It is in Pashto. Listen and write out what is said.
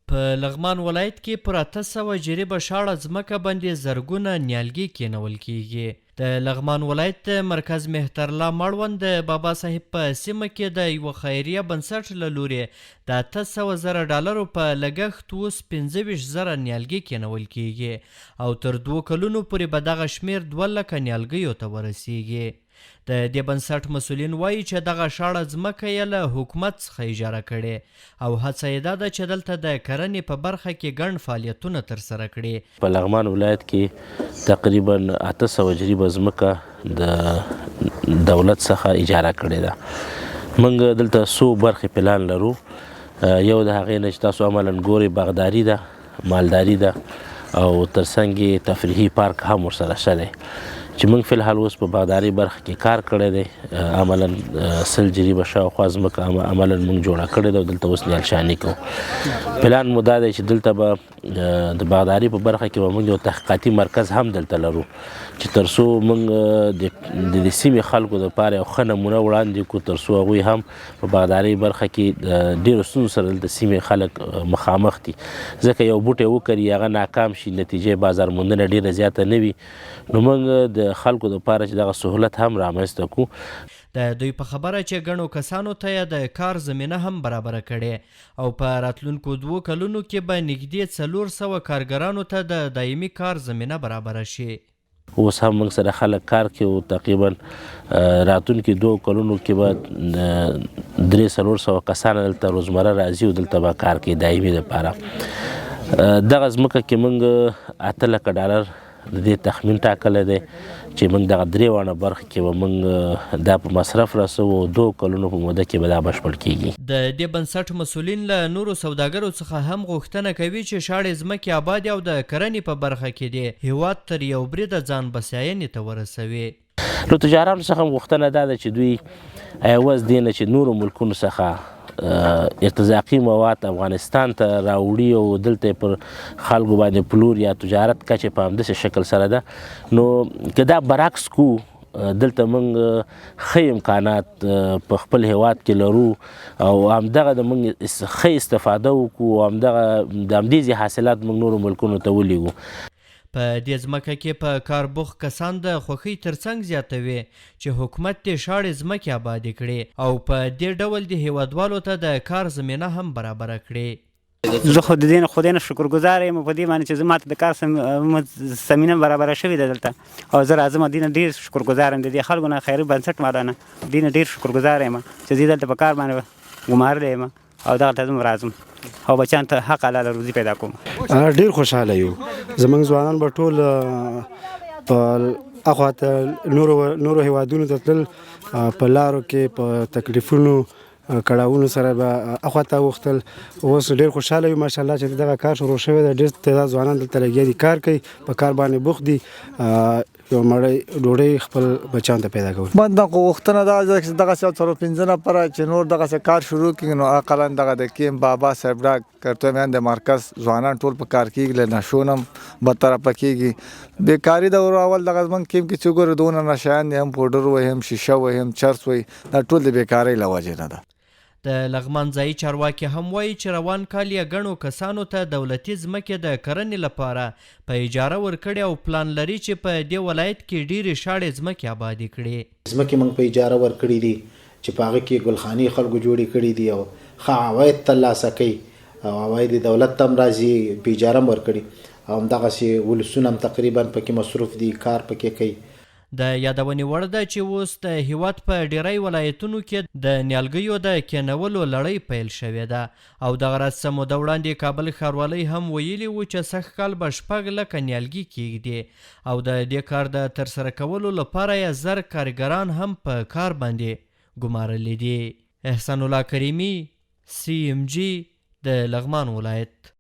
په لغمان ولایت کې پر 800 جریبه شاړه ځمکه باندې زرګونه نیالګي کینول کیږي. د لغمان ولایت د مرکز مهترلا مړوند د بابا صاحب په سیمه کې د یوه خیریه بنسټ له لورې د 800,000 ډالرو په لګښت اوس 25,000 نیالګي کینول کیږي او تر 2 کلونو پورې به دغه شمیر 2 لکه نیالګیو ته ورسیږي. د دې بنسټ مسؤلین وایي چې دغه شاړه ځمکه یې له حکومت څخه اجاره کړې او هڅه یې دا ده چې دلته د کرنې په برخه کې ګڼ فعالیتونه ترسره کړي. په لغمان ولایت کې تقریبا 800 جریبه ځمکه د دولت څخه اجاره کړې ده. موږ دلته څو برخې پلان لرو. یو د هغې نه چې تاسو عملا ګورئ باغداري ده، مالداري ده او ترڅنګ یې تفریحي پارک هم ورسره شته چې موږ فی الحال اوس په باغداري برخه کې کار کړی دی. عملا 100 جریبه شاوخوا ځمکه عملا موږ جوړه کړې ده او دلته اوس نیالشاني کوو. پلان مو دا دی چې دلته به د باغداري په برخه کې به موږ یو تحقیقاتي مرکز هم دلته لرو چې تر څو موږ د سیمې خلکو دپاره یو ښه نمونه وړاندې کړو، تر څو هغوی هم په باغداري برخه کې ډېرو ستونزو سره دلته سیمې خلک مخامخ دي. ځکه یو بوټی وکري هغه ناکام شي، نتیجې بازار موندنه ډېره زیاته نه وي، نو موږ د خلکو دپاره چې دغه سهولت هم رامنځته کړو. د دوی په خبره چې ګڼو کسانو ته یې د کار زمینه هم برابره کړې او په راتلونکو 2 کلونو کې به نږدې 400 کارګرانو ته د دایمي کار زمینه برابره شي. اوس هم موږ سره خلک کار کوي او تقریبا راتلونکي 2 کلونو کې به 300 کسان دلته روزمره راځي او دلته به کار کوي دایمي دپاره. دغه ځمکه کې موږ 8 لکه ډالر د دې تخمین ټاکلی دی چې موږ دغه 3 برخې کې به موږ دا په مصرف رسوو او 2 کلونو په موده کې به دا بشپړ کیږي. د دې بنسټ مسؤلین له نورو سوداګرو څخه هم غوښتنه کوي چې شاړې ځمکې آبادې او د کرنې په برخه کې د هیواد تر یو بریده ځان بسیاینې ته ورسوي. له تجارانو څخه هم غوښتنه دا ده چې دوی عوض دې نه چې نورو ملکونو څخه ارتزاقي مواد افغانستان ته راوړي او دلته پر خلکو باندې پلور یا تجارت کچې په همداسې شکل سره ده، نو که دا برعکس کو دلته موږ ښه امکانات په خپل هیواد کې لرو او همدغه د موږ ښه استفاده وکړو او همدغه د همدې حاصلات موږ نورو ملکونو ته ولیږو. په دې ځمکه کې په کاربوخ کسان د خوښۍ ترڅنګ زیاتوي چې حکومت دې شاړې ځمکې آبادې کړي او په دې ډول د هیوادوالو ته د کار زمینه هم برابره کړي. زه خو د دې نه شکرګزار یم په دې باندې چې زه ماته د کار زمینه برابره شوې ده دلته او زه راځم دې نه ډېر شکرګزار یم د دې خلکو نه خیري بنسټ والا نه دې نه ډېر شکرګزار یم چې زه دلته په کار باندې ګمارلی یم او دغه ته زه راځم او بچیانو ته حق حلاله روزي پیدا کوم. ډېر خوشحاله یو. زموږ ځوانان به ټول په اخواته نورو هیوادونو ته تلل، په لارو کې په تکلیفونو کړاوونو سره به اخواته اوښتل. اوس ډېر خوشحاله یو ماشاءالله چې دغه کار شروع شوی دی. ډېر تعداد ځوانان دلته لګیا دي، کار کوي، په کار باندې بوخت دي، یو مړی ډوډۍ خپل بچیانو ته پیدا کوي. من دغه غوښتنه دا ده چې دغسې 4-5 نفره چې نور دغسې کار شروع کړي نو اقلا دغه د کیم بابا صاحب ډاک کرتومیان د مرکز ځوانان ټول په کار کېږي، له نشو نه هم بدطرفه کېږي. بیکاري د اول دغه زموږ کیم کې چې ګورو دونه نشیان دي، هم پوډر وایي، هم شیشه وایي، هم چرس وایي، دا ټول د بیکارۍ له وجې نه ده. د لغمان ځایي چارواکي هم وایي چې روان کال یې ګڼو کسانو ته دولتي ځمکې د کرنې لپاره په اجاره ورکړې او پلان لري چې په دې ولایت کې ډېرې شاړې ځمکې آبادې کړي. ځمکې موږ په اجاره ورکړي دي چې په هغه کې ګلخانې خلکو جوړې کړي دي او ښه عواید ترلاسه کوي او عواید دولت ته هم راځي، په اجاره هم ورکړي او همدغسې ولسونه هم تقریبا پکې مصروف دي، کار پکې کوي. د یادونې وړ ده چې اوس د هیواد په ډیری ولایتونو کې د نیالګیو د کینولو لړۍ پیل شوې ده او دغه راز څه موده وړاندې کابل ښاروالۍ هم ویلي وو چې سږ کال به 6 لکه نیالګي کیږدي او د دې کار د ترسره کولو لپاره یې 1000 کارګران هم په کار باندې ګمارلي دي. احسان الله کریمي، CMG، د لغمان ولایت.